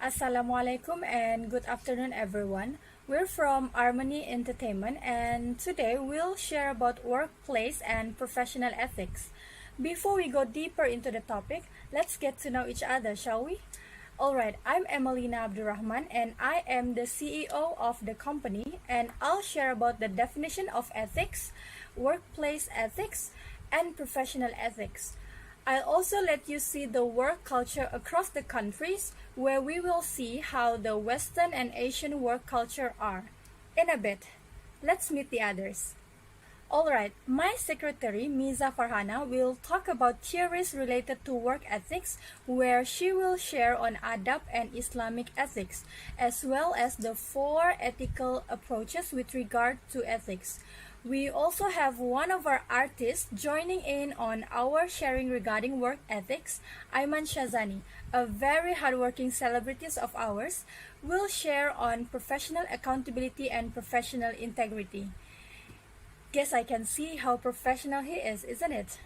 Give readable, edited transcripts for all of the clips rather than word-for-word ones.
Assalamualaikum and good afternoon everyone. We're from Harmony Entertainment and today we'll share about workplace and professional ethics. Before we go deeper into the topic, let's get to know each other, shall we? Alright, I'm Emelina Abdurrahman and I am the CEO of the company and I'll share about the definition of ethics, workplace ethics, and professional ethics. I'll also let you see the work culture across the countries where we will see how the Western and Asian work culture are. In a bit, let's meet the others. Alright, my secretary Miza will talk about theories related to work ethics where she will share on adab and Islamic ethics as well as the 4 ethical approaches with regard to ethics. We also have one of our artists joining in on our sharing regarding work ethics, Aiman, a very hardworking celebrity of ours, will share on professional accountability and professional integrity. Guess I can see how professional he is, isn't it?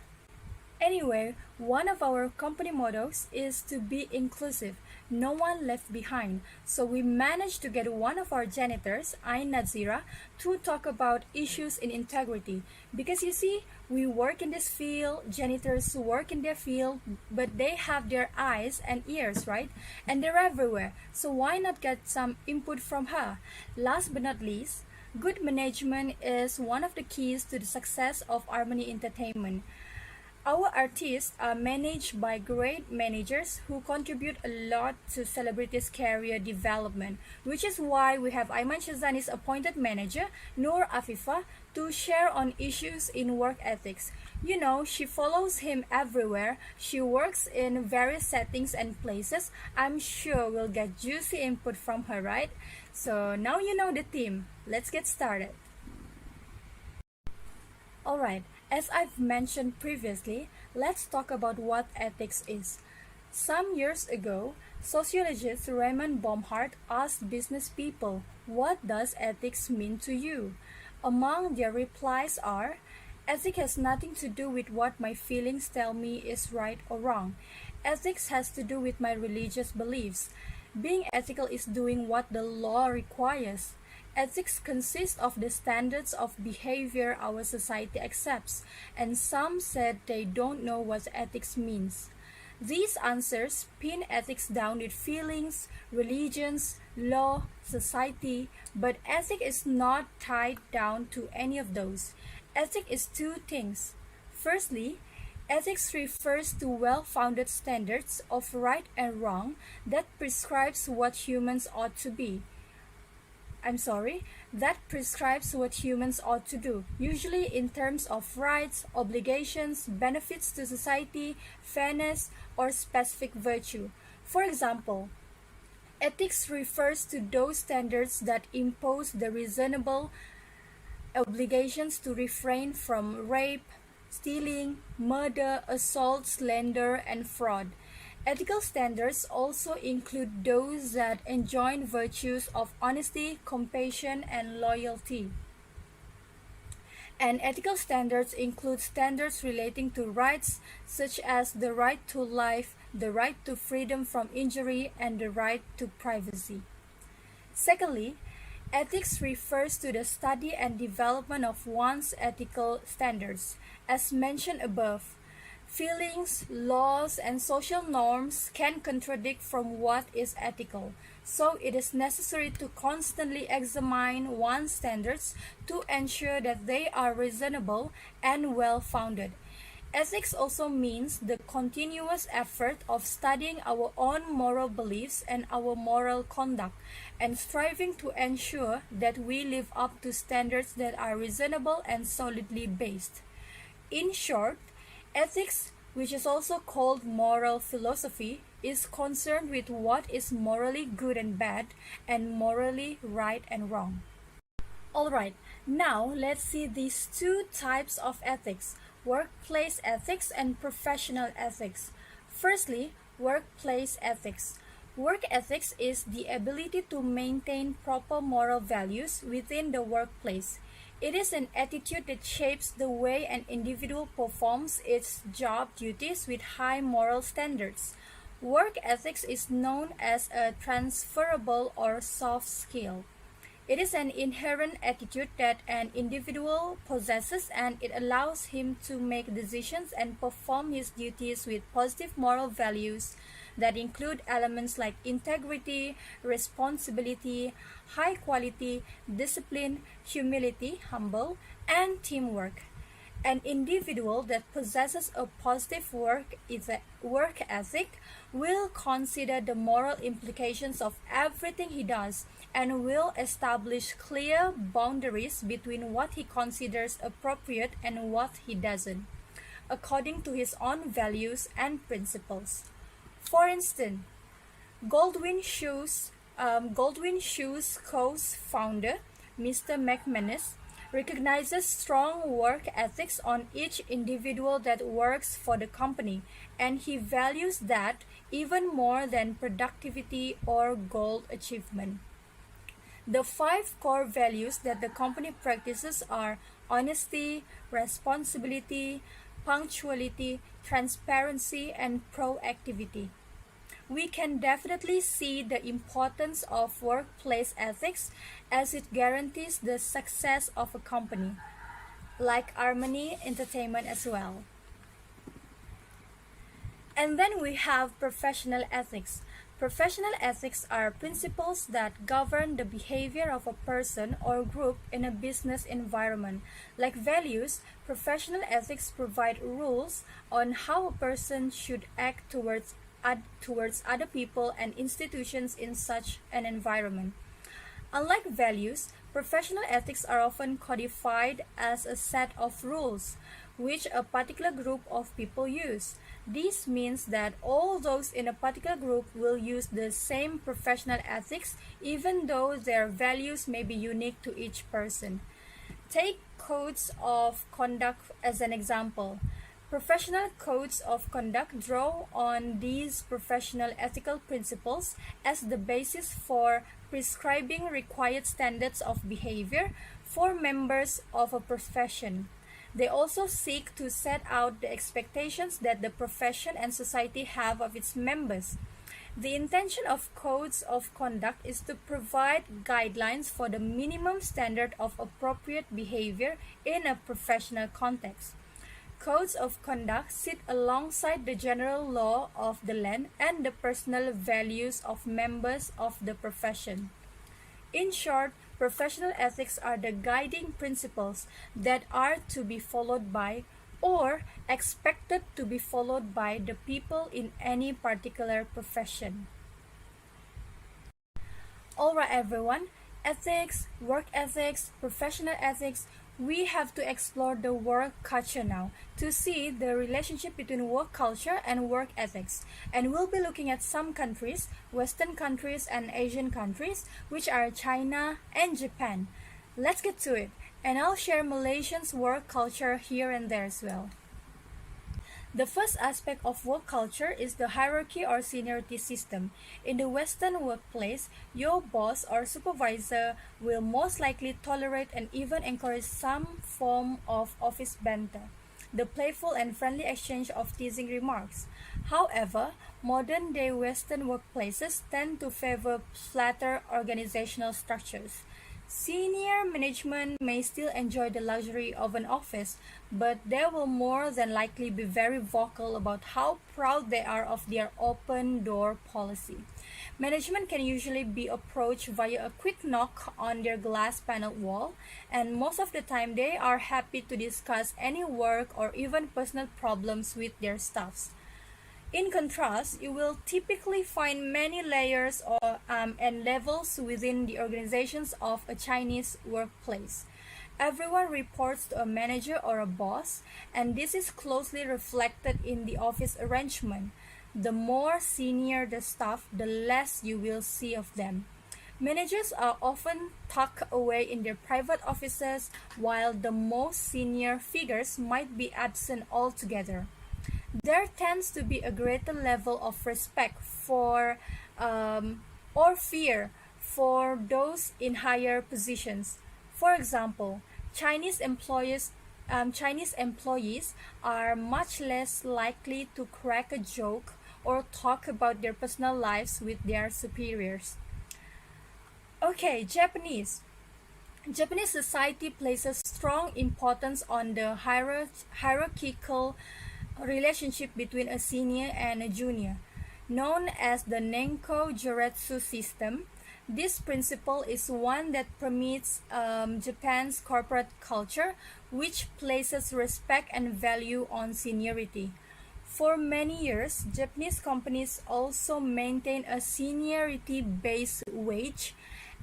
Anyway, one of our company mottos is to be inclusive, no one left behind. So we managed to get one of our janitors, Ain Nazira, to talk about issues in integrity. Because you see, we work in this field, janitors work in their field, but they have their eyes and ears, right? And they're everywhere. So why not get some input from her? Last but not least, good management is one of the keys to the success of Harmony Entertainment. Our artists are managed by great managers who contribute a lot to celebrities' career development, which is why we have Aiman Shazani's appointed manager, Noor Afifah, to share on issues in work ethics. You know, she follows him everywhere. She works in various settings and places. I'm sure we'll get juicy input from her, right? So now you know the theme. Let's get started. Alright, as I've mentioned previously, let's talk about what ethics is. Some years ago, sociologist Raymond Baumhart asked business people, "What does ethics mean to you?" Among their replies are, "Ethics has nothing to do with what my feelings tell me is right or wrong. Ethics has to do with my religious beliefs. Being ethical is doing what the law requires. Ethics consists of the standards of behavior our society accepts, and some said they don't know what ethics means." These answers pin ethics down with feelings, religions, law, society, but ethics is not tied down to any of those. Ethics is 2 things. Firstly, ethics refers to well-founded standards of right and wrong that prescribes what humans ought to be. That prescribes what humans ought to do, usually in terms of rights, obligations, benefits to society, fairness, or specific virtue. For example, ethics refers to those standards that impose the reasonable obligations to refrain from rape, stealing, murder, assault, slander, and fraud. Ethical standards also include those that enjoin virtues of honesty, compassion, and loyalty. And ethical standards include standards relating to rights such as the right to life, the right to freedom from injury, and the right to privacy. Secondly, ethics refers to the study and development of one's ethical standards. As mentioned above, feelings, laws, and social norms can contradict from what is ethical, so it is necessary to constantly examine one's standards to ensure that they are reasonable and well-founded. Ethics also means the continuous effort of studying our own moral beliefs and our moral conduct, and striving to ensure that we live up to standards that are reasonable and solidly based. In short, ethics, which is also called moral philosophy, is concerned with what is morally good and bad and morally right and wrong. Alright, now let's see these 2 types of ethics, workplace ethics and professional ethics. Firstly, workplace ethics. Work ethics is the ability to maintain proper moral values within the workplace. It is an attitude that shapes the way an individual performs its job duties with high moral standards. Work ethics is known as a transferable or soft skill. It is an inherent attitude that an individual possesses, and it allows him to make decisions and perform his duties with positive moral values that include elements like integrity, responsibility, high quality, discipline, humility, humble, and teamwork. An individual that possesses a positive work ethic will consider the moral implications of everything he does and will establish clear boundaries between what he considers appropriate and what he doesn't, according to his own values and principles. For instance, Goldwyn Shoes co-founder Mr. McManus recognizes strong work ethics on each individual that works for the company, and he values that even more than productivity or goal achievement. The 5 core values that the company practices are honesty, responsibility, punctuality, transparency, and proactivity. We can definitely see the importance of workplace ethics as it guarantees the success of a company, like Amey Entertainment as well. And then we have professional ethics. Professional ethics are principles that govern the behavior of a person or group in a business environment. Like values, professional ethics provide rules on how a person should act towards other people and institutions in such an environment. Unlike values, professional ethics are often codified as a set of rules which a particular group of people use. This means that all those in a particular group will use the same professional ethics even though their values may be unique to each person. Take codes of conduct as an example. Professional codes of conduct draw on these professional ethical principles as the basis for prescribing required standards of behavior for members of a profession. They also seek to set out the expectations that the profession and society have of its members. The intention of codes of conduct is to provide guidelines for the minimum standard of appropriate behavior in a professional context. Codes of conduct sit alongside the general law of the land and the personal values of members of the profession. In short, professional ethics are the guiding principles that are to be followed by or expected to be followed by the people in any particular profession. Alright everyone, ethics, work ethics, professional ethics, we have to explore the work culture now to see the relationship between work culture and work ethics. And we'll be looking at some countries, Western countries and Asian countries, which are China and Japan. Let's get to it, and I'll share Malaysian's work culture here and there as well. The first aspect of work culture is the hierarchy or seniority system. In the Western workplace, your boss or supervisor will most likely tolerate and even encourage some form of office banter, the playful and friendly exchange of teasing remarks. However, modern-day Western workplaces tend to favor flatter organizational structures. Senior management may still enjoy the luxury of an office, but they will more than likely be very vocal about how proud they are of their open door policy. Management can usually be approached via a quick knock on their glass paneled wall, and most of the time they are happy to discuss any work or even personal problems with their staffs. In contrast, you will typically find many layers and levels within the organizations of a Chinese workplace. Everyone reports to a manager or a boss, and this is closely reflected in the office arrangement. The more senior the staff, the less you will see of them. Managers are often tucked away in their private offices, while the most senior figures might be absent altogether. There tends to be a greater level of respect for or fear for those in higher positions. For example, Chinese employees are much less likely to crack a joke or talk about their personal lives with their superiors. Okay, Japanese. Japanese society places strong importance on the hierarchical relationship between a senior and a junior, known as the Nenko Juretsu system. This principle is one that permeates Japan's corporate culture, which places respect and value on seniority. For many years, Japanese companies also maintain a seniority-based wage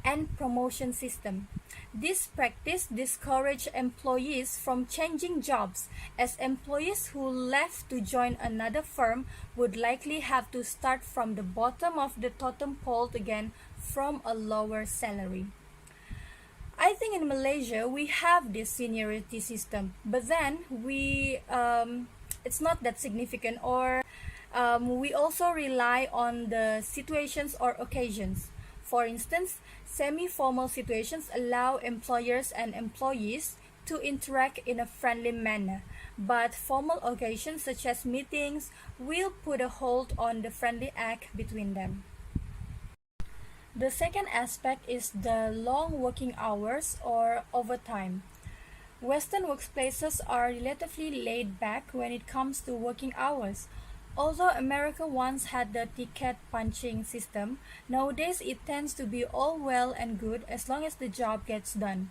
and promotion system. This practice discouraged employees from changing jobs, as employees who left to join another firm would likely have to start from the bottom of the totem pole again from a lower salary. I think in Malaysia we have this seniority system, but then it's not that significant, or we also rely on the situations or occasions. For instance, semi-formal situations allow employers and employees to interact in a friendly manner, but formal occasions such as meetings will put a hold on the friendly act between them. The second aspect is the long working hours or overtime. Western workplaces are relatively laid back when it comes to working hours. Although America once had the ticket punching system, nowadays it tends to be all well and good as long as the job gets done.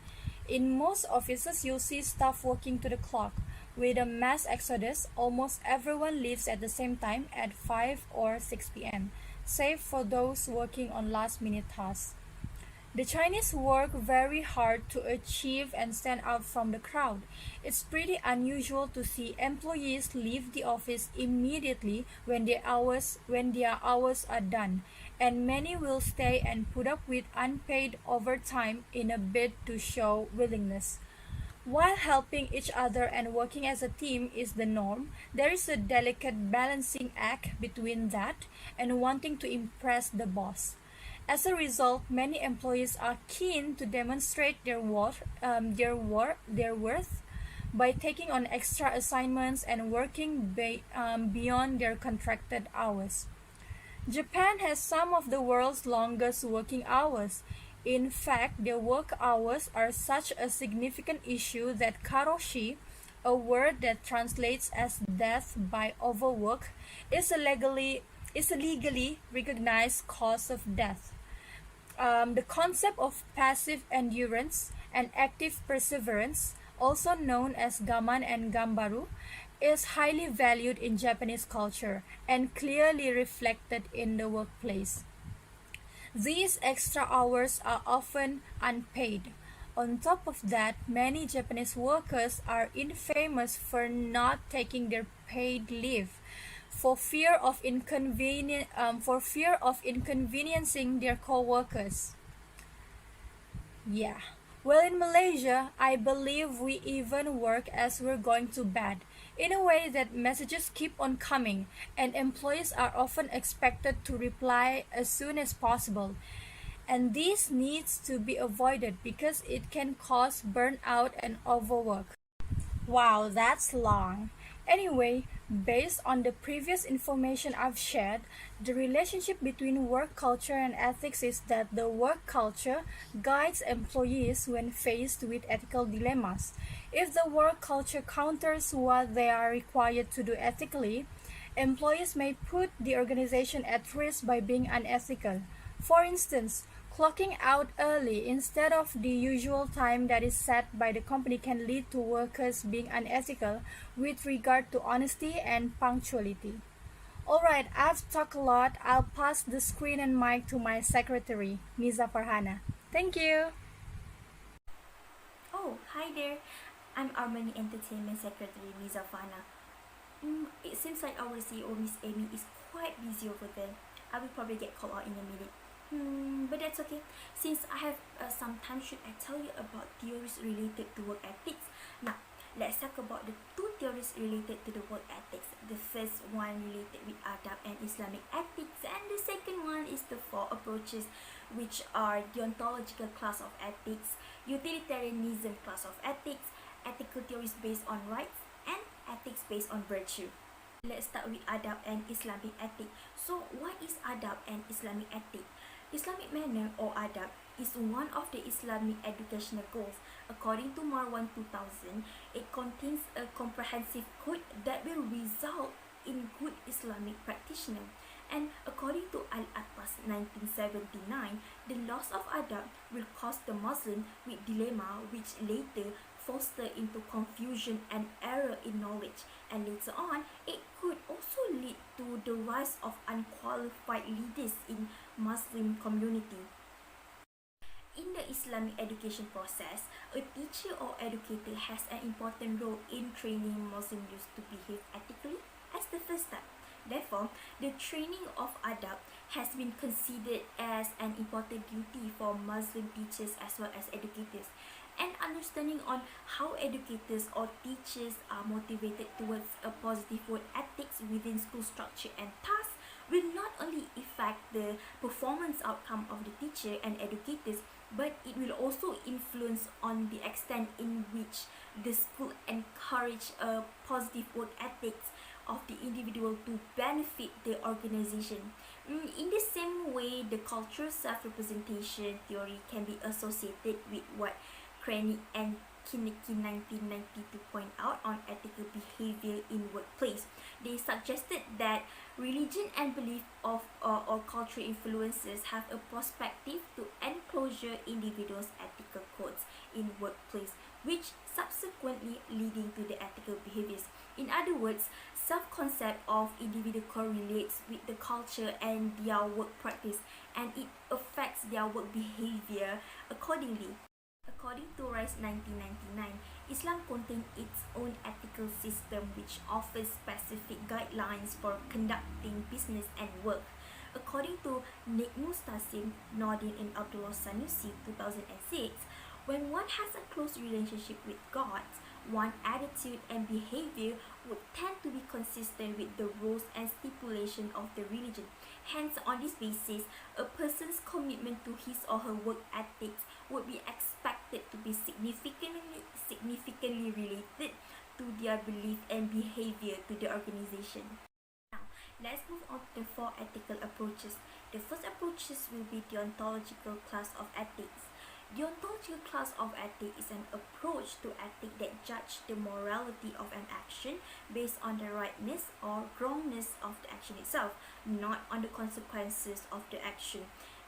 In most offices, you'll see staff working to the clock. With a mass exodus, almost everyone leaves at the same time at 5 or 6 p.m., save for those working on last-minute tasks. The Chinese work very hard to achieve and stand out from the crowd. It's pretty unusual to see employees leave the office immediately when their hours are done, and many will stay and put up with unpaid overtime in a bid to show willingness. While helping each other and working as a team is the norm, there is a delicate balancing act between that and wanting to impress the boss. As a result, many employees are keen to demonstrate their worth by taking on extra assignments and working beyond their contracted hours. Japan has some of the world's longest working hours. In fact, their work hours are such a significant issue that karoshi, a word that translates as death by overwork, is a legally recognized cause of death. The concept of passive endurance and active perseverance, also known as gaman and gambaru, is highly valued in Japanese culture and clearly reflected in the workplace. These extra hours are often unpaid. On top of that, many Japanese workers are infamous for not taking their paid leave for fear of inconveniencing their co-workers. Yeah. Well, in Malaysia, I believe we even work as we're going to bed, in a way that messages keep on coming, and employees are often expected to reply as soon as possible. And this needs to be avoided because it can cause burnout and overwork. Wow, that's long. Anyway, based on the previous information I've shared, the relationship between work culture and ethics is that the work culture guides employees when faced with ethical dilemmas. If the work culture counters what they are required to do ethically, employees may put the organization at risk by being unethical. For instance, clocking out early instead of the usual time that is set by the company can lead to workers being unethical with regard to honesty and punctuality. Alright, I've talked a lot. I'll pass the screen and mic to my secretary, Miza Farhana. Thank you. Oh, hi there. I'm Armani Entertainment Secretary Miza Farhana. It seems like our CEO, Miss Amey, is quite busy over there. I will probably get called out in a minute. But that's okay. Since I have some time, should I tell you about theories related to work ethics? Now, let's talk about the two theories related to the work ethics. The first one related with adab and Islamic ethics, and the second one is the four approaches, which are the ontological class of ethics, utilitarianism class of ethics, ethical theories based on rights, and ethics based on virtue. Let's start with adab and Islamic ethic. So what is adab and Islamic ethic? Islamic manner or adab is one of the Islamic educational goals. According to Marwan 2000, it contains a comprehensive code that will result in good Islamic practitioner. And according to Al-Attas 1979, the loss of adab will cause the Muslim with dilemma, which later foster into confusion and error in knowledge, and later on it could also lead to the rise of unqualified leaders in Muslim community. In the Islamic education process, a teacher or educator has an important role in training Muslim youth to behave ethically as the first step. Therefore, the training of adab has been considered as an important duty for Muslim teachers as well as educators. And understanding on how educators or teachers are motivated towards a positive work ethics within school structure and tasks will not only affect the performance outcome of the teacher and educators, but it will also influence on the extent in which the school encourage a positive work ethics of the individual to benefit the organization. In the same way, the cultural self-representation theory can be associated with what Krennic and Kinnicky 1992 point out on ethical behavior in workplace. They suggested that religion and belief of or cultural influences have a perspective to enclosure individuals' ethical codes in workplace, which subsequently leading to the ethical behaviors. In other words, self-concept of individual correlates with the culture and their work practice, and it affects their work behavior accordingly. According to Rice 1999, Islam contains its own ethical system which offers specific guidelines for conducting business and work. According to Nick Mustasim, Nordin and Abdullah Sanusi 2006, when one has a close relationship with God, one's attitude and behavior would tend to be consistent with the rules and stipulation of the religion. Hence, on this basis, a person's commitment to his or her work ethics would be expected to be significantly related to their belief and behavior to the organization. Now, let's move on to the 4 ethical approaches. The first approaches will be the ontological class of ethics. The ontological class of ethics is an approach to ethics that judge the morality of an action based on the rightness or wrongness of the action itself, not on the consequences of the action.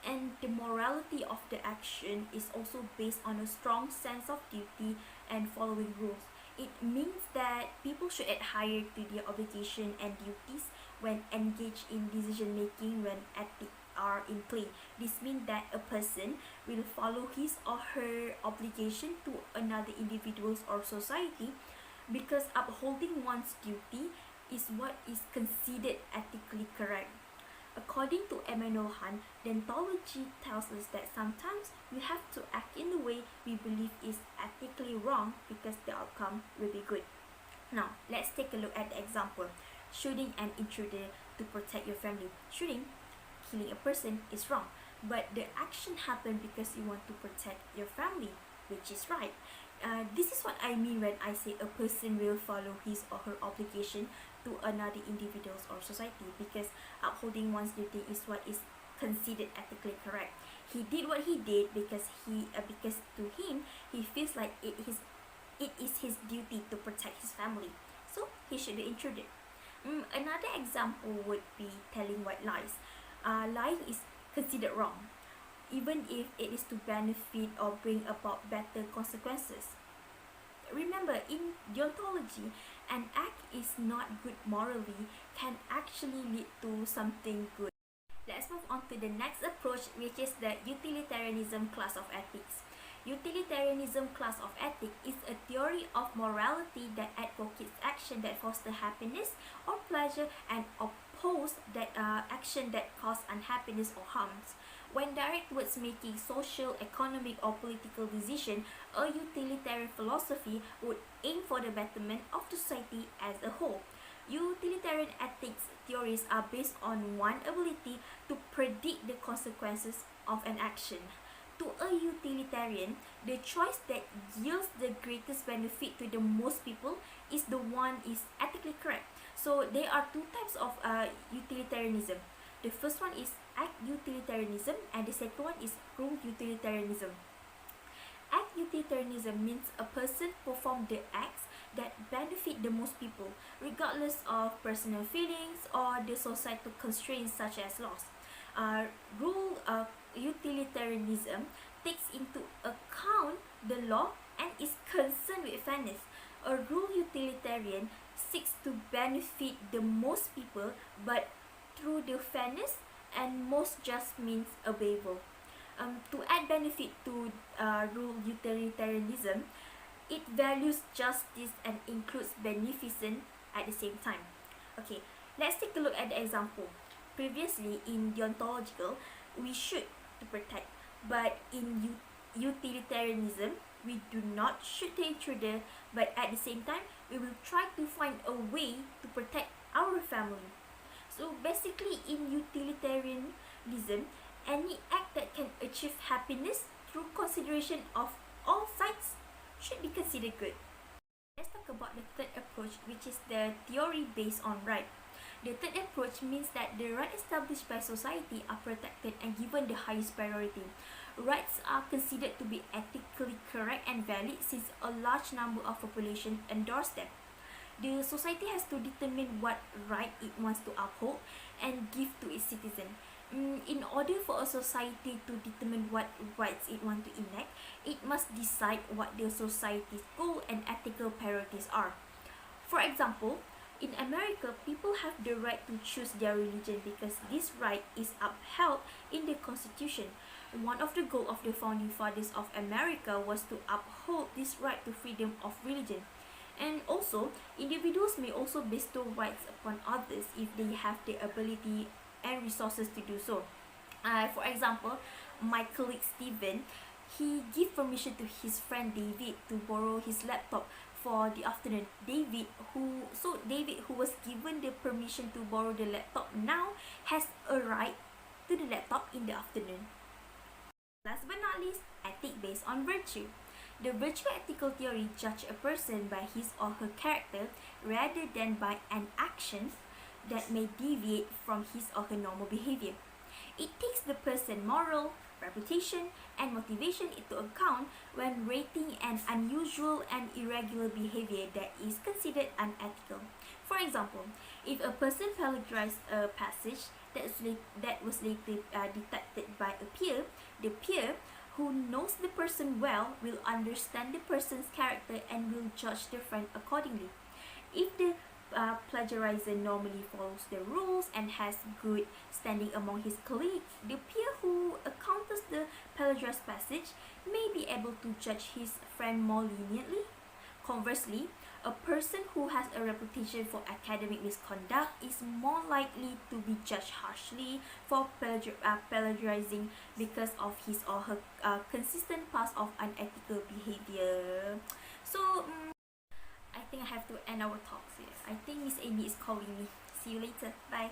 And the morality of the action is also based on a strong sense of duty and following rules. It means that people should adhere to their obligation and duties when engaged in decision making when ethics are in play. This means that a person will follow his or her obligation to another individuals or society because upholding one's duty is what is considered ethically correct. According to Emmanuel Hunt, deontology tells us that sometimes we have to act in the way we believe is ethically wrong because the outcome will be good. Now, let's take a look at the example. Shooting an intruder to protect your family. Killing a person is wrong, but the action happened because you want to protect your family, which is right. This is what I mean when I say a person will follow his or her obligation to another individuals or society, because upholding one's duty is what is considered ethically correct. He did what he did because to him he feels like it is his duty to protect his family, so he should be intruded. Another example would be telling white lies. Lying is considered wrong, even if it is to benefit or bring about better consequences. Remember, in deontology, an act is not good morally can actually lead to something good. Let's move on to the next approach, which is the utilitarianism class of ethics. Utilitarianism class of ethics is a theory of morality that advocates action that foster happiness or pleasure and oppose that action that cause unhappiness or harms. When direct towards making social, economic, or political decisions, a utilitarian philosophy would aim for the betterment of society as a whole. Utilitarian ethics theories are based on one's ability to predict the consequences of an action. To a utilitarian, the choice that yields the greatest benefit to the most people is the one is ethically correct. So there are two types of utilitarianism. The first one is act utilitarianism, and the second one is rule utilitarianism. Act utilitarianism means a person perform the acts that benefit the most people, regardless of personal feelings or the societal constraints such as laws. Rule utilitarianism takes into account the law and is concerned with fairness. A rule utilitarian seeks to benefit the most people, but through the fairness and most just means available. To add benefit to rule utilitarianism, it values justice and includes beneficence at the same time. Okay, let's take a look at the example. Previously, in deontological, we should to protect, but in utilitarianism, we do not shoot the intruder, but at the same time, we will try to find a way to protect our family. So basically, in utilitarianism, any act that can achieve happiness through consideration of all sides should be considered good. Let's talk about the third approach, which is the theory based on right. The third approach means that the rights established by society are protected and given the highest priority. Rights are considered to be ethically correct and valid since a large number of population endorse them. The society has to determine what right it wants to uphold and give to its citizens. In order for a society to determine what rights it wants to enact, it must decide what the society's goal and ethical priorities are. For example, in America, people have the right to choose their religion because this right is upheld in the Constitution. One of the goals of the founding fathers of America was to uphold this right to freedom of religion. And also, individuals may also bestow rights upon others if they have the ability and resources to do so. For example, my colleague Steven, he gave permission to his friend David to borrow his laptop for the afternoon. David, who was given the permission to borrow the laptop, now has a right to the laptop in the afternoon. Last but not least, ethics based on virtue. The virtue ethical theory judges a person by his or her character rather than by an action that may deviate from his or her normal behavior. It takes the person's moral, reputation, and motivation into account when rating an unusual and irregular behavior that is considered unethical. For example, if a person plagiarized a passage that was later detected by a peer, the peer who knows the person well will understand the person's character and will judge the friend accordingly. If the plagiarizer normally follows the rules and has good standing among his colleagues, the peer who encounters the plagiarized passage may be able to judge his friend more leniently. Conversely, a person who has a reputation for academic misconduct is more likely to be judged harshly for plagiarizing because of his or her consistent past of unethical behavior. So, I think I have to end our talks here. I think Miss Amey is calling me. See you later. Bye.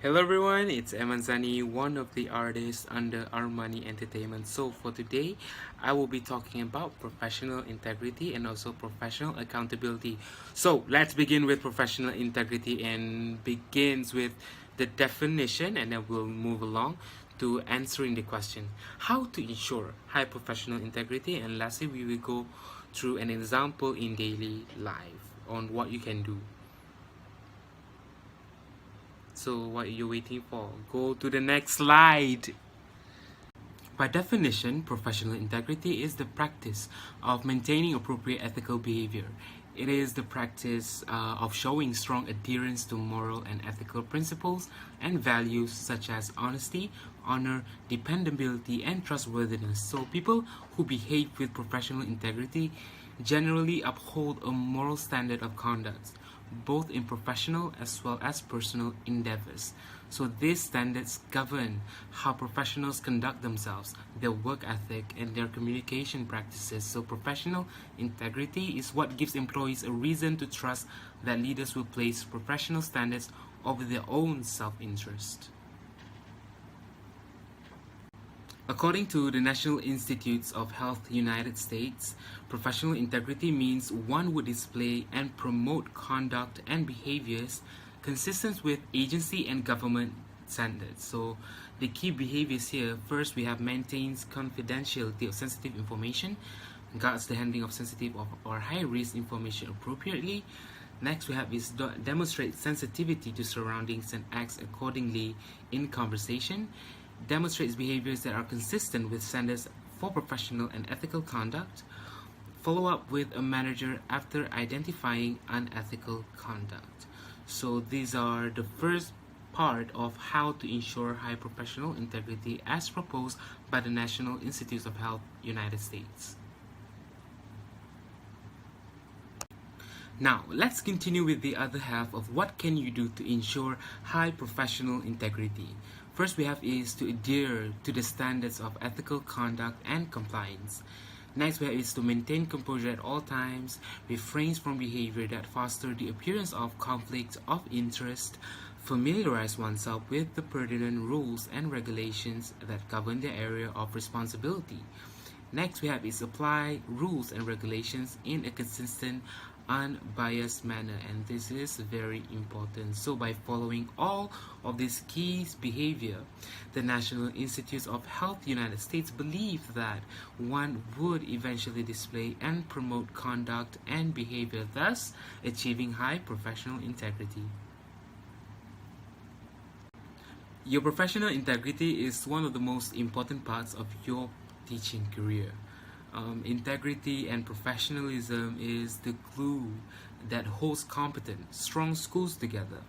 Hello everyone, it's Aiman, one of the artists under Armani Entertainment. So for today, I will be talking about professional integrity and also professional accountability. So let's begin with professional integrity and begins with the definition, and then we'll move along to answering the question, how to ensure high professional integrity, and lastly we will go through an example in daily life on what you can do. So what are you waiting for? Go to the next slide. By definition, professional integrity is the practice of maintaining appropriate ethical behavior. It is the practice of showing strong adherence to moral and ethical principles and values such as honesty, honor, dependability, and trustworthiness. So people who behave with professional integrity generally uphold a moral standard of conduct, both in professional as well as personal endeavors. So these standards govern how professionals conduct themselves, their work ethic, and their communication practices. So professional integrity is what gives employees a reason to trust that leaders will place professional standards over their own self-interest. According to the National Institutes of Health United States, professional integrity means one would display and promote conduct and behaviors consistent with agency and government standards. So the key behaviors here, first we have maintains confidentiality of sensitive information, guards the handling of sensitive or high-risk information appropriately. Next we have is demonstrate sensitivity to surroundings and acts accordingly in conversation. Demonstrates behaviors that are consistent with standards for professional and ethical conduct. Follow up with a manager after identifying unethical conduct. So these are the first part of how to ensure high professional integrity as proposed by the National Institutes of Health United States. Now, let's continue with the other half of what can you do to ensure high professional integrity. First we have is to adhere to the standards of ethical conduct and compliance. Next we have is to maintain composure at all times, refrain from behavior that foster the appearance of conflict of interest, familiarize oneself with the pertinent rules and regulations that govern the area of responsibility. Next we have is apply rules and regulations in a consistent, unbiased manner, and this is very important. So by following all of these key behavior, the National Institutes of Health United States believe that one would eventually display and promote conduct and behavior, thus achieving high professional integrity. Your professional integrity is one of the most important parts of your teaching career. Integrity and professionalism is the glue that holds competent, strong schools together.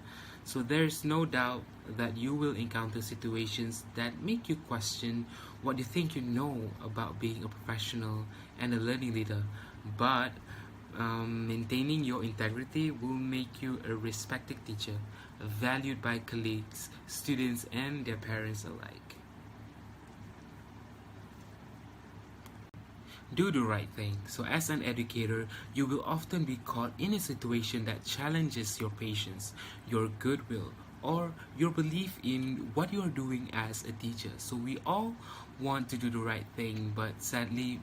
So there's no doubt that you will encounter situations that make you question what you think you know about being a professional and a learning leader. But maintaining your integrity will make you a respected teacher, valued by colleagues, students, and their parents alike. Do the right thing. So as an educator, you will often be caught in a situation that challenges your patience, your goodwill, or your belief in what you are doing as a teacher. So we all want to do the right thing, but sadly,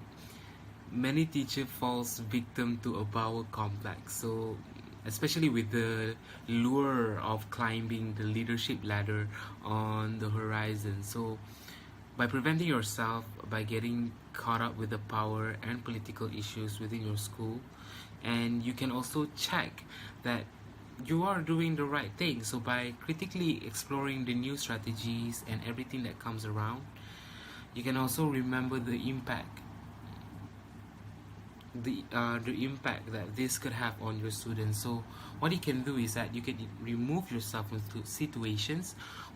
many teachers falls victim to a power complex. So especially with the lure of climbing the leadership ladder on the horizon. So by preventing yourself by getting caught up with the power and political issues within your school, and you can also check that you are doing the right thing. So by critically exploring the new strategies and everything that comes around, you can also remember the impact that this could have on your students. So what you can do is that you can remove yourself into situations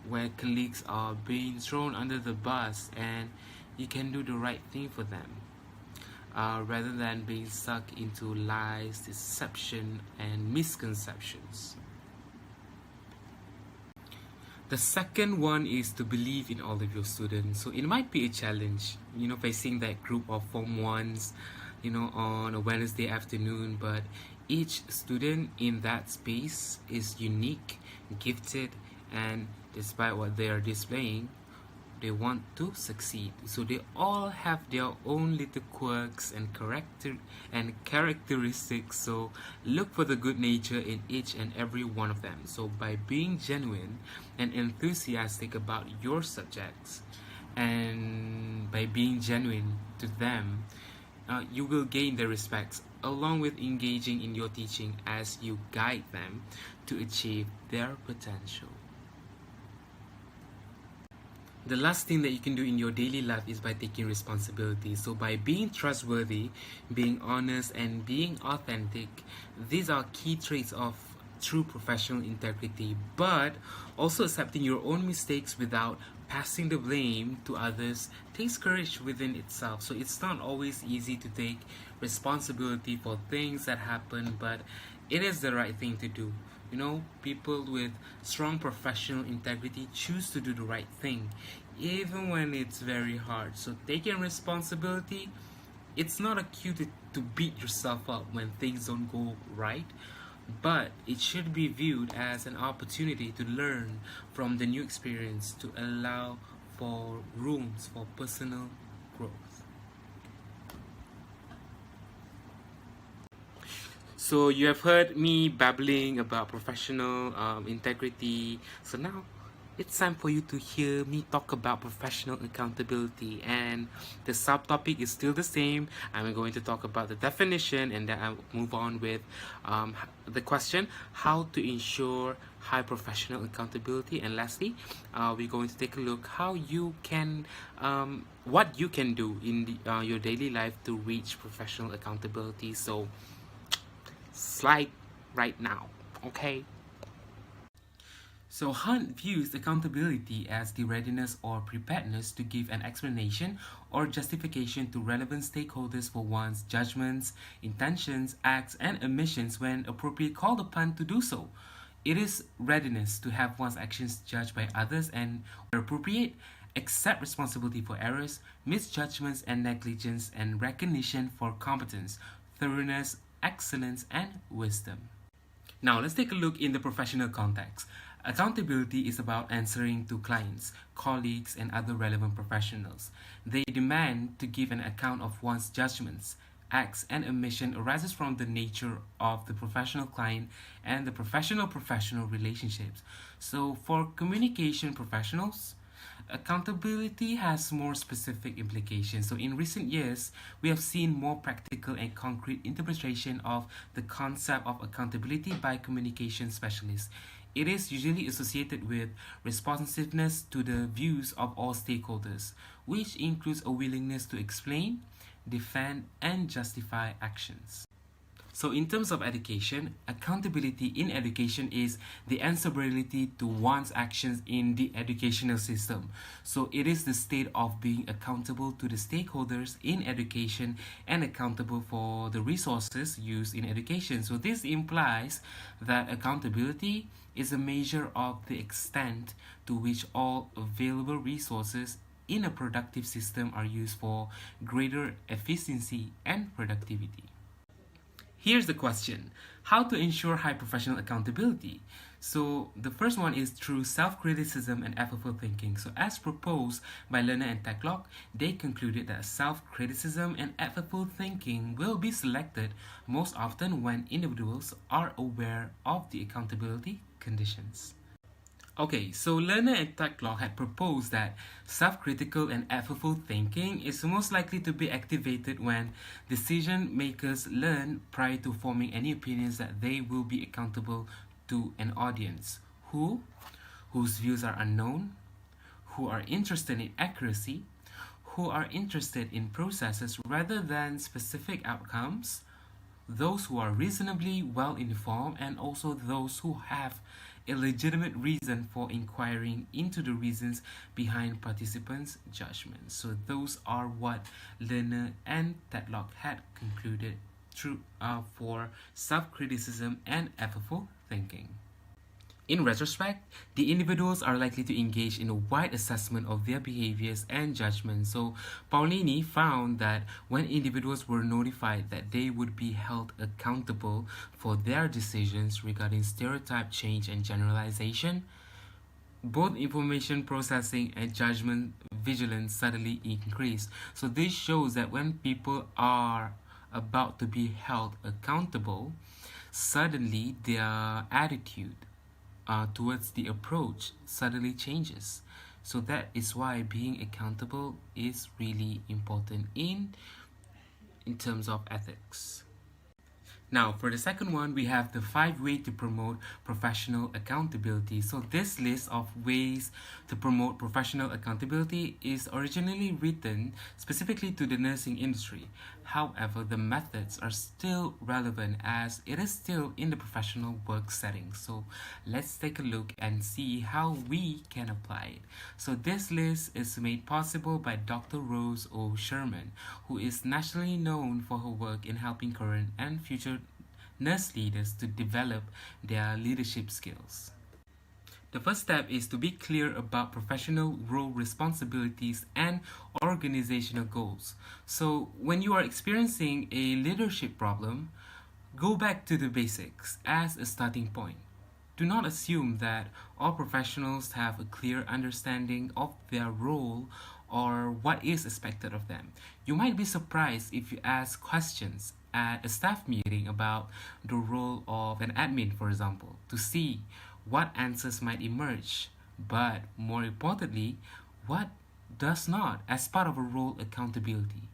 where colleagues are being thrown under the bus, and you can do the right thing for them, rather than being stuck into lies, deception, and misconceptions. The second one is to believe in all of your students. So it might be a challenge, facing that group of Form 1s, on a Wednesday afternoon, but each student in that space is unique, gifted, and despite what they are displaying, they want to succeed. So they all have their own little quirks and characteristics. So look for the good nature in each and every one of them. So by being genuine and enthusiastic about your subjects, and by being genuine to them, you will gain their respect, along with engaging in your teaching as you guide them to achieve their potential. The last thing that you can do in your daily life is by taking responsibility. So by being trustworthy, being honest, and being authentic, these are key traits of true professional integrity. But also accepting your own mistakes without passing the blame to others takes courage within itself. So it's not always easy to take responsibility for things that happen, but it is the right thing to do. People with strong professional integrity choose to do the right thing, even when it's very hard. So taking responsibility, it's not a cue to beat yourself up when things don't go right, but it should be viewed as an opportunity to learn from the new experience, to allow for rooms for personal growth. So you have heard me babbling about professional integrity. So now it's time for you to hear me talk about professional accountability. And the subtopic is still the same. I'm going to talk about the definition, and then I'll move on with the question, how to ensure high professional accountability. And lastly, we're going to take a look how you can what you can do in your daily life to reach professional accountability. So slide right now, okay? So Hunt views accountability as the readiness or preparedness to give an explanation or justification to relevant stakeholders for one's judgments, intentions, acts, and omissions when appropriate called upon to do so. It is readiness to have one's actions judged by others and, where appropriate, accept responsibility for errors, misjudgments, and negligence, and recognition for competence, thoroughness, excellence, and wisdom. Now, let's take a look in the professional context. Accountability is about answering to clients, colleagues, and other relevant professionals. They demand to give an account of one's judgments, acts, and omission arises from the nature of the professional client and the professional relationships. So, for communication professionals, accountability has more specific implications. So, in recent years, we have seen more practical and concrete interpretation of the concept of accountability by communication specialists. It is usually associated with responsiveness to the views of all stakeholders, which includes a willingness to explain, defend, and justify actions. So in terms of education, accountability in education is the answerability to one's actions in the educational system. So it is the state of being accountable to the stakeholders in education and accountable for the resources used in education. So this implies that accountability is a measure of the extent to which all available resources in a productive system are used for greater efficiency and productivity. Here's the question: how to ensure high professional accountability? So the first one is through self-criticism and effortful thinking. So as proposed by Lerner and Techlock, they concluded that self-criticism and effortful thinking will be selected most often when individuals are aware of the accountability conditions. Okay, so Lerner and Techlock had proposed that self-critical and effortful thinking is most likely to be activated when decision makers learn prior to forming any opinions that they will be accountable to an audience whose views are unknown, who are interested in accuracy, who are interested in processes rather than specific outcomes, those who are reasonably well informed, and also those who have a legitimate reason for inquiring into the reasons behind participants' judgments. So those are what Lerner and Techlock had concluded through for self-criticism and effortful thinking. In retrospect, the individuals are likely to engage in a wide assessment of their behaviors and judgments. So, Paulini found that when individuals were notified that they would be held accountable for their decisions regarding stereotype change and generalization, both information processing and judgment vigilance suddenly increased. So, this shows that when people are about to be held accountable, suddenly their attitude towards the approach suddenly changes. So that is why being accountable is really important in terms of ethics. Now, for the second one, we have the 5 ways to promote professional accountability. So this list of ways to promote professional accountability is originally written specifically to the nursing industry. However, the methods are still relevant as it is still in the professional work setting. So let's take a look and see how we can apply it. So this list is made possible by Dr. Rose O. Sherman, who is nationally known for her work in helping current and future nurse leaders to develop their leadership skills. The first step is to be clear about professional role responsibilities and organizational goals. So, when you are experiencing a leadership problem, go back to the basics as a starting point. do not assume that all professionals have a clear understanding of their role or what is expected of them. You might be surprised if you ask questions at a staff meeting about the role of an admin, for example, to see what answers might emerge, but more importantly, what does not as part of a role accountability.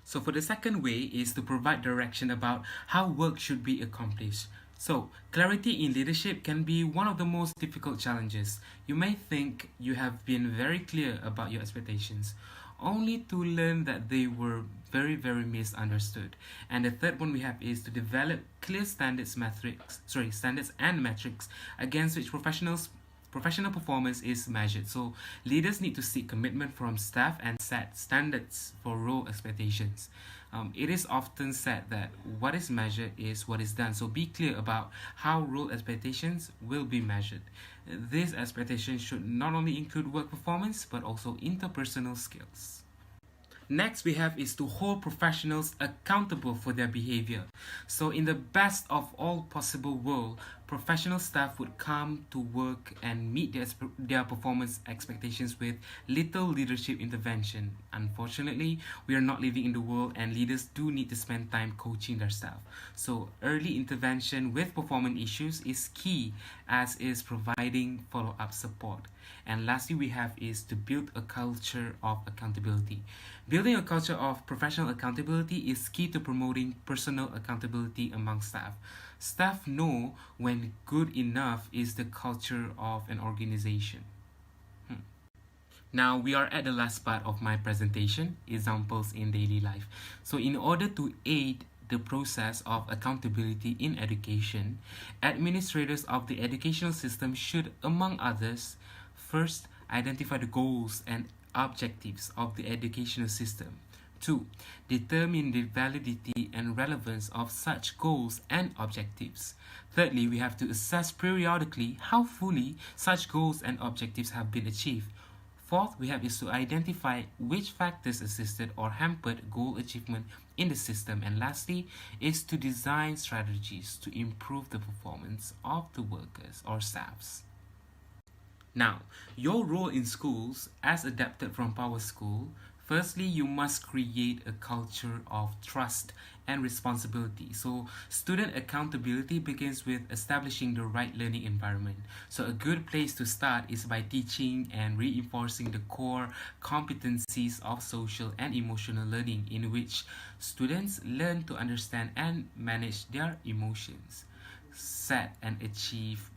So for the second way is to provide direction about how work should be accomplished. So clarity in leadership can be one of the most difficult challenges. You may think you have been very clear about your expectations, only to learn that they were very misunderstood. And the third one we have is to develop clear standards and metrics against which professional performance is measured. So leaders need to seek commitment from staff and set standards for role expectations. It is often said that what is measured is what is done. So be clear about how role expectations will be measured. These expectations should not only include work performance but also interpersonal skills. Next we have is to hold professionals accountable for their behavior. So in the best of all possible world, professional staff would come to work and meet their performance expectations with little leadership intervention. Unfortunately, we are not living in the world and leaders do need to spend time coaching their staff. So early intervention with performance issues is key, as is providing follow-up support. And lastly we have is to build a culture of accountability. Building a culture of professional accountability is key to promoting personal accountability among staff. Staff know when good enough is the culture of an organization. Now we are at the last part of my presentation, examples in daily life. So in order to aid the process of accountability in education, administrators of the educational system should, among others, first, identify the goals and objectives of the educational system. 2. Determine the validity and relevance of such goals and objectives. Thirdly, we have to assess periodically how fully such goals and objectives have been achieved. Fourth, we have is to identify which factors assisted or hampered goal achievement in the system. And lastly, is to design strategies to improve the performance of the workers or staffs. Now, your role in schools, as adapted from Power School, firstly, you must create a culture of trust and responsibility. So, student accountability begins with establishing the right learning environment. So, a good place to start is by teaching and reinforcing the core competencies of social and emotional learning, in which students learn to understand and manage their emotions, set and achieve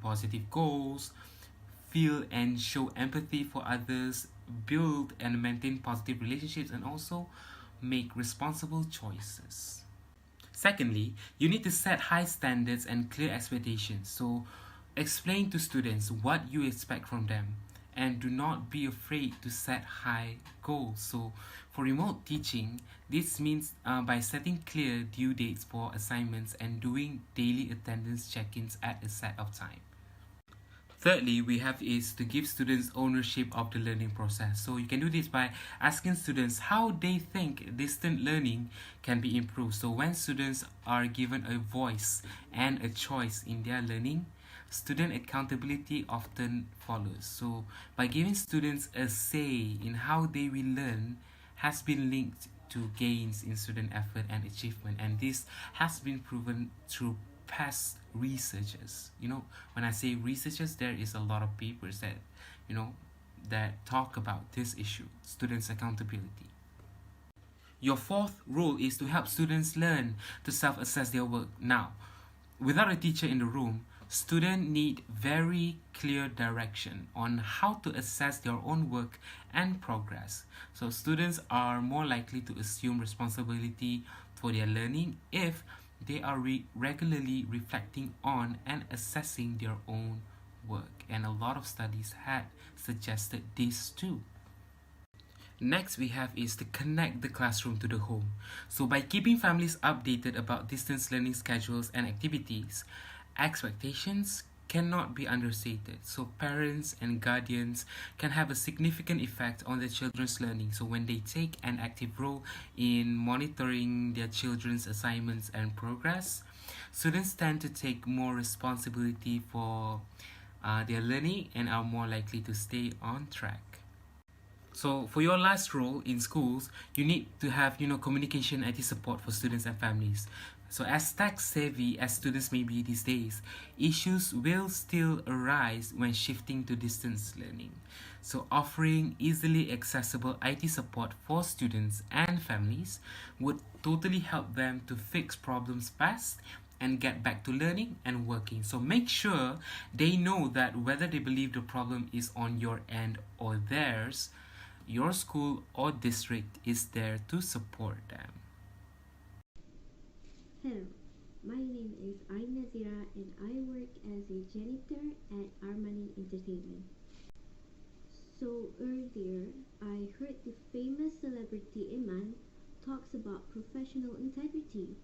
positive goals, feel and show empathy for others, build and maintain positive relationships, and also make responsible choices. Secondly, you need to set high standards and clear expectations. So, explain to students what you expect from them, and do not be afraid to set high goals. So, for remote teaching, this means by setting clear due dates for assignments and doing daily attendance check-ins at a set of time. Thirdly, we have is to give students ownership of the learning process. So you can do this by asking students how they think distant learning can be improved. So when students are given a voice and a choice in their learning, student accountability often follows. So by giving students a say in how they will learn has been linked to gains in student effort and achievement, and this has been proven through past researchers. When I say researchers, there is a lot of papers that talk about this issue, students' accountability. Your fourth role is to help students learn to self-assess their work. Now, without a teacher in the room, students need very clear direction on how to assess their own work and progress. So students are more likely to assume responsibility for their learning if they are regularly reflecting on and assessing their own work. And a lot of studies had suggested this too. Next we have is to connect the classroom to the home. So by keeping families updated about distance learning schedules and activities, expectations cannot be understated. So parents and guardians can have a significant effect on their children's learning. So when they take an active role in monitoring their children's assignments and progress, students tend to take more responsibility for their learning and are more likely to stay on track. So for your last role in schools, you need to have communication IT support for students and families. So as tech savvy as students may be these days, issues will still arise when shifting to distance learning. So offering easily accessible IT support for students and families would totally help them to fix problems fast and get back to learning and working. So make sure they know that whether they believe the problem is on your end or theirs, your school or district is there to support them. Hello, my name is Aiman and I work as a janitor at Armani Entertainment. So earlier, I heard the famous celebrity Aiman talks about professional integrity.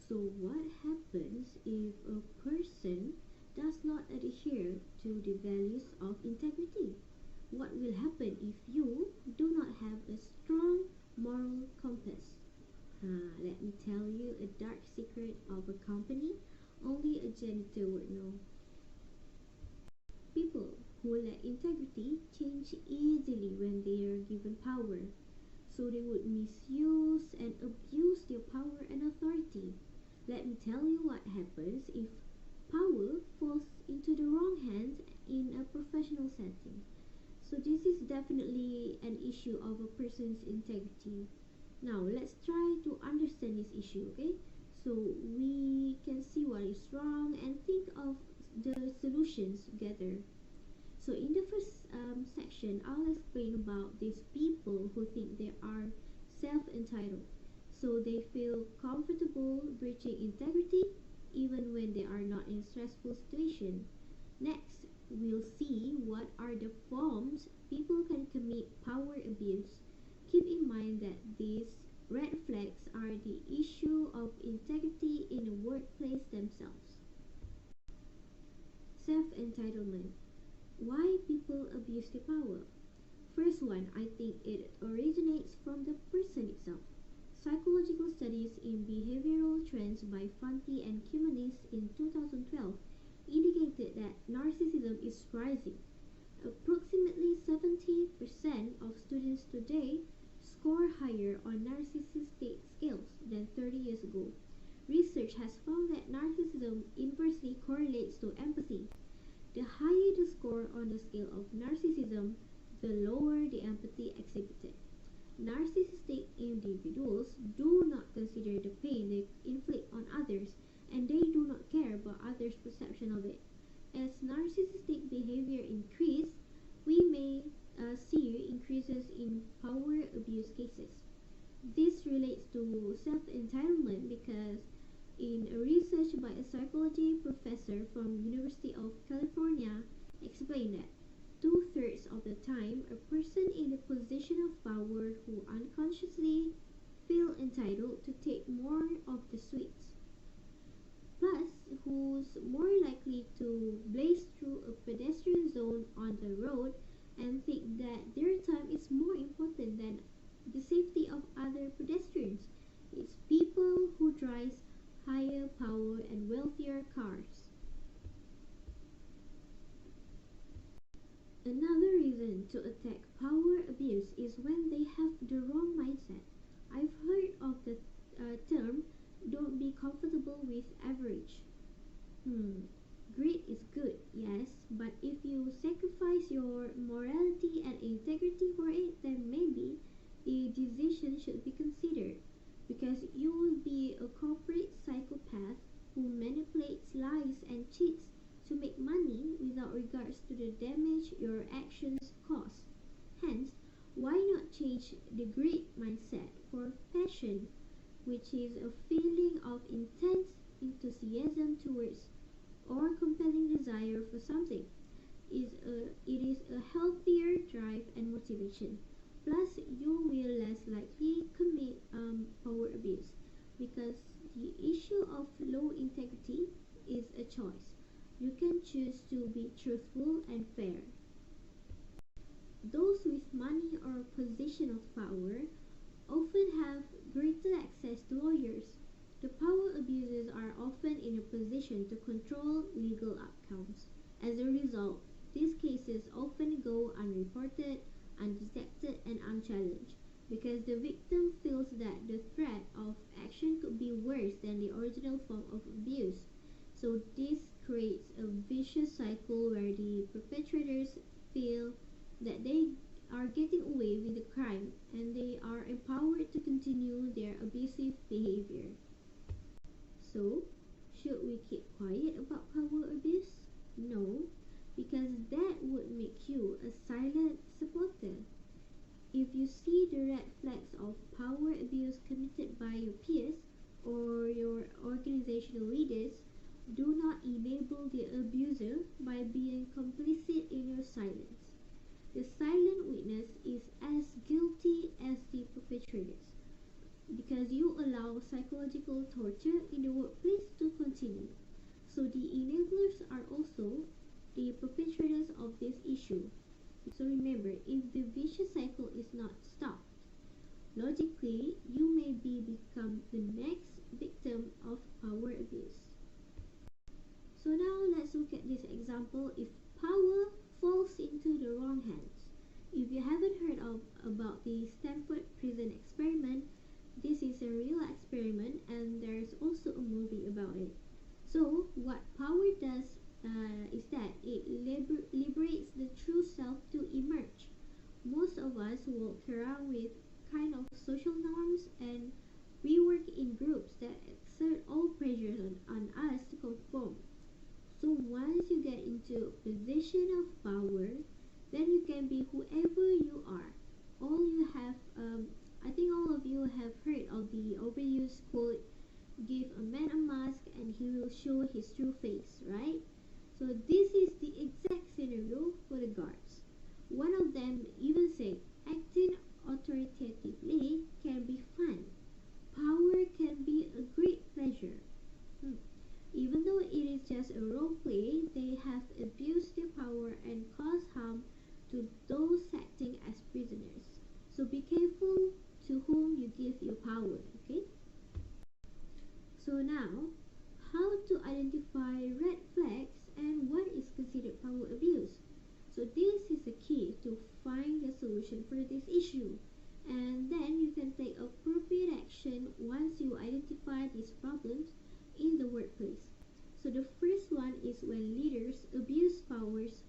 So what happens if a person does not adhere to the values of integrity? What will happen if you do not have a strong moral compass? Let me tell you a dark secret of a company only a janitor would know. People who lack integrity change easily when they are given power, so they would misuse and abuse their power and authority. Let me tell you what happens if power falls into the wrong hands in a professional setting. So this is definitely an issue of a person's integrity. Now let's try to understand this issue, okay? So we can see what is wrong and think of the solutions together. So in the first section, I'll explain about these people who think they are self-entitled. So they feel comfortable breaching integrity even when they are not in a stressful situation. Next, we'll see what are the forms people can commit power abuse. Keep in mind that these red flags are the issue of integrity in the workplace themselves. Self-entitlement. Why people abuse their power? First one, I think it originates from the person itself. Psychological studies in behavioral trends by Fanti and Kumanis in 2012 indicated that narcissism is rising. Approximately 70% of students today score higher on narcissistic scales than 30 years ago. Research has found that narcissism inversely correlates to empathy. The higher the score on the scale of narcissism, the lower the empathy exhibited. Narcissistic individuals do not consider the pain they inflict on others, and they do not care about others' perception of it. As narcissistic behavior increases, we may see increases in power abuse cases. This relates to self-entitlement because in a research by a psychology professor from University of California explained that two-thirds of the time a person in a position of power who unconsciously feel entitled to take more of the sweets, plus who's more likely to blaze through a pedestrian zone on the road and think that their time is more important than the safety of other pedestrians. It's people who drive higher power and wealthier cars. Another reason to attack power abuse is when they have the wrong mindset. I've heard of the term don't be comfortable with average. Greed is good, yes, but if you sacrifice your morality and integrity for it, then maybe the decision should be considered, because you will be a corporate psychopath who manipulates lies and cheats to make money without regards to the damage your actions cause. Hence, why not change the greed mindset for passion, which is a feeling of intense enthusiasm towards or compelling desire for something. It is a healthier drive and motivation. Plus, you will less likely commit power abuse because the issue of low integrity is a choice. You can choose to be truthful and fair. Those with money or position of power often have greater access to lawyers. The power abusers are often in a position to control legal outcomes. As a result, these cases often go unreported, undetected, and unchallenged because the victim feels that the threat of action could be worse than the original form of abuse. So this creates a vicious cycle where the perpetrators feel that they are getting away with the crime and they are empowered to continue their abusive behavior. So, should we keep quiet about power abuse? No, because that would make you a silent supporter. If you see the red flags of power abuse committed by your peers or your organizational leaders, do not enable the abuser by being complicit in your silence. The silent witness is as guilty as the perpetrators because you allow psychological torture in the workplace to continue. So the enablers are also the perpetrators of this issue. So remember, if the vicious cycle is not stopped, logically, you may become the next victim of power abuse. So now let's look at this example if power falls into the wrong hands. If you haven't heard about the Stanford prison experiment, this is a real experiment and there's also a movie about it. So what power does is that it liberates the true self to emerge. Most of us walk around with kind of social norms and we work in groups that exert all pressures on us to conform. So once you get into a position of power, then you can be whoever you are. I think all of you have heard of the overused quote, give a man a mask and he will show his true face, right? So this is the exact scenario for the guards. One of them even said, acting authoritatively can be fun. Power can be a great pleasure. Even though it is just a role play, they have abused their power and caused harm to those acting as prisoners. So be careful to whom you give your power, okay? So now, how to identify red flags and what is considered power abuse? So this is the key to find the solution for this issue. And then you can take appropriate action once you identify these problems in the workplace. So the first one is when leaders abuse powers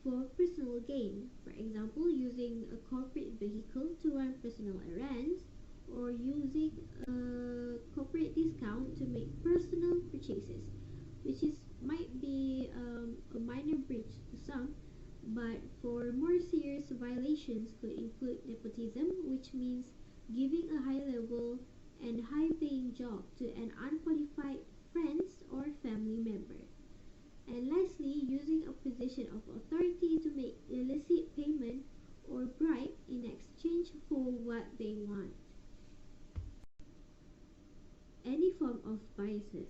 for personal gain. For example, using a corporate vehicle to run personal errands or using a corporate discount to make personal purchases, which might be a minor breach to some, but for more serious violations could include nepotism, which means giving a high level and high paying job to an unqualified friends or family member. And lastly, using a position of authority to make illicit payment or bribe in exchange for what they want. Any form of biases,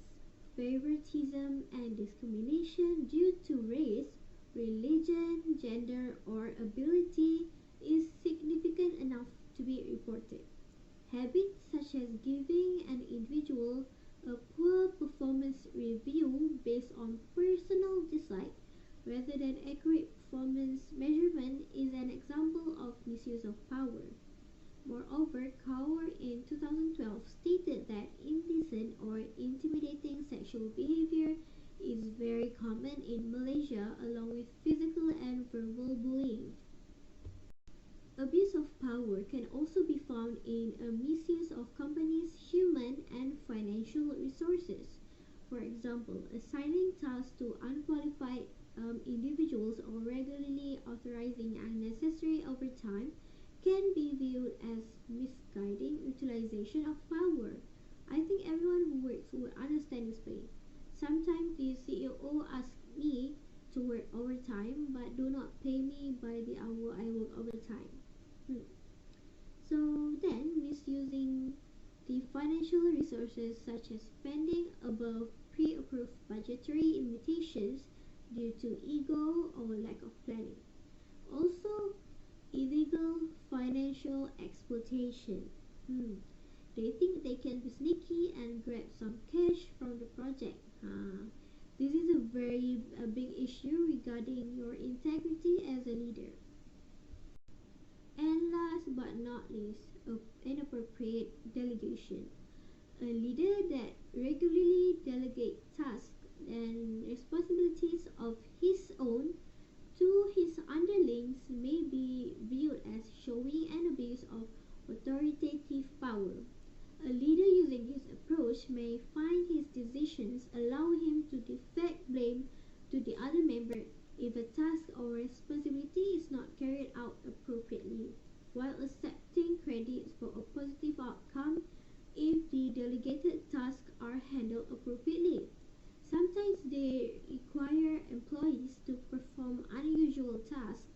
favoritism, and discrimination due to race, religion, gender, or ability is significant enough to be reported. Habits such as giving an individual a poor performance review based on personal dislike rather than accurate performance measurement is an example of misuse of power. Moreover, Kaur in 2012 stated that indecent or intimidating sexual behavior is very common in Malaysia along with physical and verbal bullying. Abuse of power can also be found in a misuse of companies' human and financial resources. For example, assigning tasks to unqualified individuals or regularly authorizing unnecessary overtime can be viewed as misguiding utilization of power. I think everyone who works would understand this pain. Sometimes the CEO asks me to work overtime but do not pay me by the hour I work overtime. So then, misusing the financial resources such as spending above pre-approved budgetary limitations due to ego or lack of planning. Also, illegal financial exploitation. They think they can be sneaky and grab some cash from the project. This is a big issue regarding your integrity as a leader. And last but not least, inappropriate delegation. A leader that regularly delegates tasks and responsibilities of his own to his underlings may be viewed as showing an abuse of authoritative power. A leader using this approach may find his decisions allow him to deflect blame to the other member if a task or responsibility is not carried out appropriately, while accepting credit for a positive outcome if the delegated tasks are handled appropriately. Sometimes they require employees to perform unusual tasks,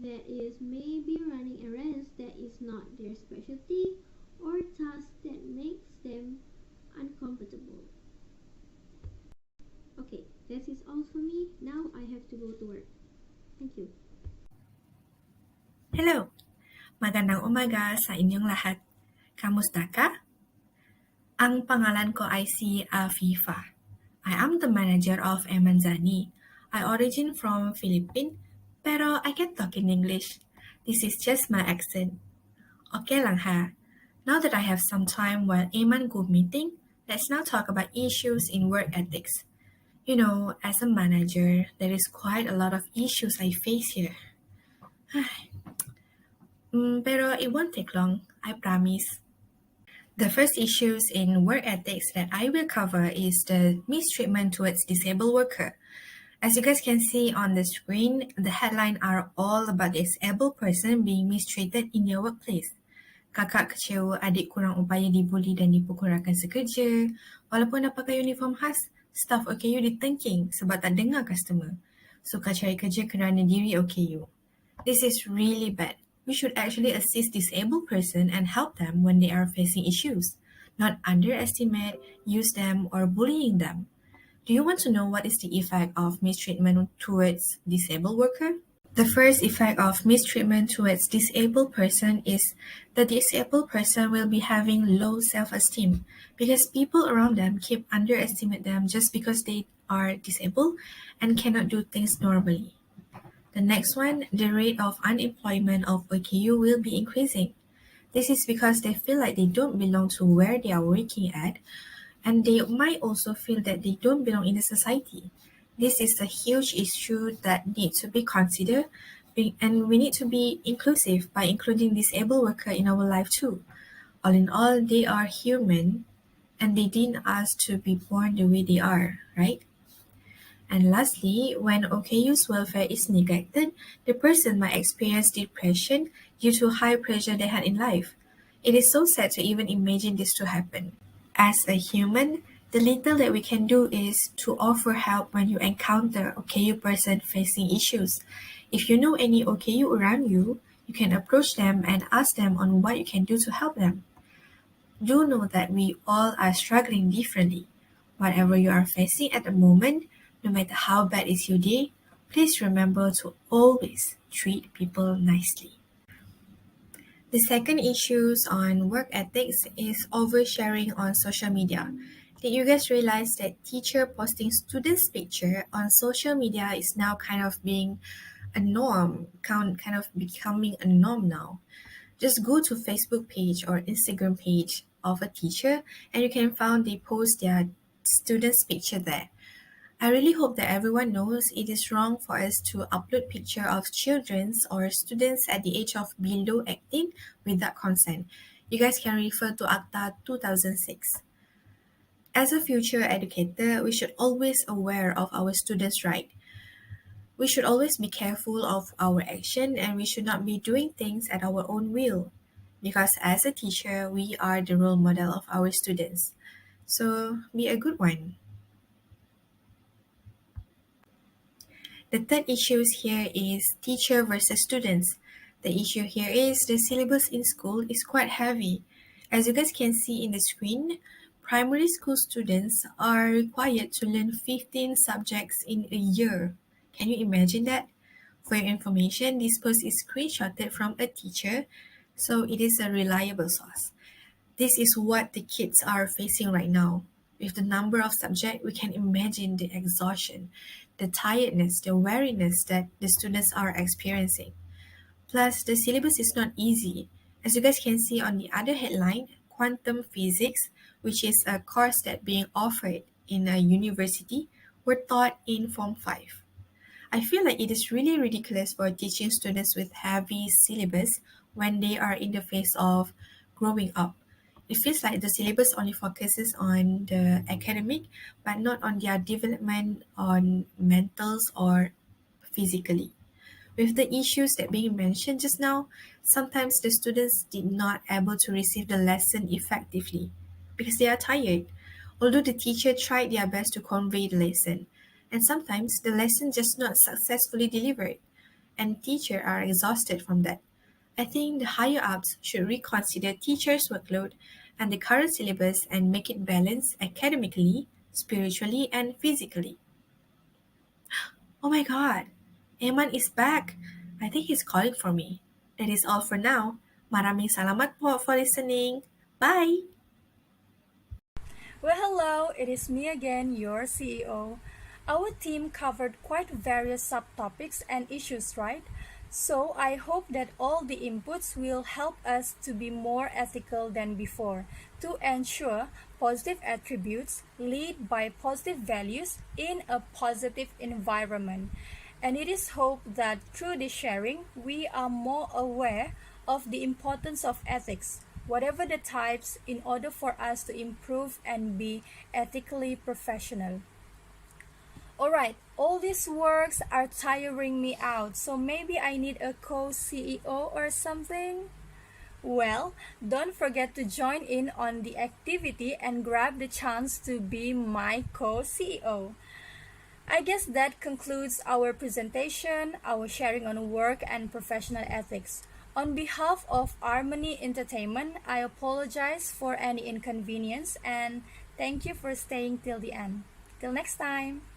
that is, maybe running errands that is not their specialty, or tasks that makes them uncomfortable. Okay, that is all for me. Now I have to go to work. Thank you. Hello, magandang umaga sa inyong lahat. Kamusta ka? Ang pangalan ko ay si Afifah. I am the manager of Aiman. I origin from Philippines, pero I can talk in English. This is just my accent. Okay lang ha. Now that I have some time while Aiman group meeting, let's now talk about issues in work ethics. You know, as a manager, there is quite a lot of issues I face here. Pero it won't take long, I promise. The first issues in work ethics that I will cover is the mistreatment towards disabled worker. As you guys can see on the screen, the headline are all about disabled person being mistreated in their workplace. Kakak kecewa adik kurang upaya dibuli dan dipukul sekerja. Walaupun dah pakai uniform khas, staff OKU ditengking sebab tak dengar customer. Suka cari kerja kerana diri OKU. This is really bad. We should actually assist disabled person and help them when they are facing issues, not underestimate, use them, or bullying them. Do you want to know what is the effect of mistreatment towards disabled worker? The first effect of mistreatment towards disabled person is the disabled person will be having low self-esteem because people around them keep underestimate them just because they are disabled and cannot do things normally. The next one, the rate of unemployment of OKU will be increasing. This is because they feel like they don't belong to where they are working at, and they might also feel that they don't belong in the society. This is a huge issue that needs to be considered, and we need to be inclusive by including disabled workers in our life too. All in all, they are human, and they didn't ask to be born the way they are, right? And lastly, when OKU's welfare is neglected, the person might experience depression due to high pressure they had in life. It is so sad to even imagine this to happen. As a human, the little that we can do is to offer help when you encounter OKU person facing issues. If you know any OKU around you, you can approach them and ask them on what you can do to help them. Do know that we all are struggling differently. Whatever you are facing at the moment, no matter how bad is your day, please remember to always treat people nicely. The second issues on work ethics is oversharing on social media. Did you guys realize that teacher posting students' picture on social media is now kind of being a norm, kind of becoming a norm now? Just go to Facebook page or Instagram page of a teacher and you can find they post their students' picture there. I really hope that everyone knows it is wrong for us to upload picture of children or students at the age of below 18 without consent. You guys can refer to Acta 2006. As a future educator, we should always aware of our students' right. We should always be careful of our action and we should not be doing things at our own will. Because as a teacher, we are the role model of our students. So be a good one. The third issues here is teacher versus students. The issue here is the syllabus in school is quite heavy. As you guys can see in the screen, primary school students are required to learn 15 subjects in a year. Can you imagine that? For your information, this post is screenshotted from a teacher, so it is a reliable source. This is what the kids are facing right now. With the number of subjects, we can imagine the exhaustion, the tiredness, the weariness that the students are experiencing. Plus, the syllabus is not easy. As you guys can see on the other headline, quantum physics, which is a course that being offered in a university, were taught in Form 5. I feel like it is really ridiculous for teaching students with heavy syllabus when they are in the phase of growing up. It feels like the syllabus only focuses on the academic but not on their development on mentals or physically. With the issues that being mentioned just now, sometimes the students did not able to receive the lesson effectively because they are tired, although the teacher tried their best to convey the lesson. And sometimes the lesson just not successfully delivered, and teachers are exhausted from that. I think the higher ups should reconsider teachers' workload and the current syllabus and make it balanced academically, spiritually, and physically. Oh my god, Aiman is back. I think he's calling for me. That is all for now. Maraming salamat po for listening. Bye! Well, hello, it is me again, your CEO. Our team covered quite various subtopics and issues, right? So I hope that all the inputs will help us to be more ethical than before, to ensure positive attributes lead by positive values in a positive environment. And it is hoped that through this sharing, we are more aware of the importance of ethics, whatever the types, in order for us to improve and be ethically professional. Alright, all these works are tiring me out, so maybe I need a co-CEO or something? Well, don't forget to join in on the activity and grab the chance to be my co-CEO. I guess that concludes our presentation, our sharing on work and professional ethics. On behalf of Harmony Entertainment, I apologize for any inconvenience and thank you for staying till the end. Till next time!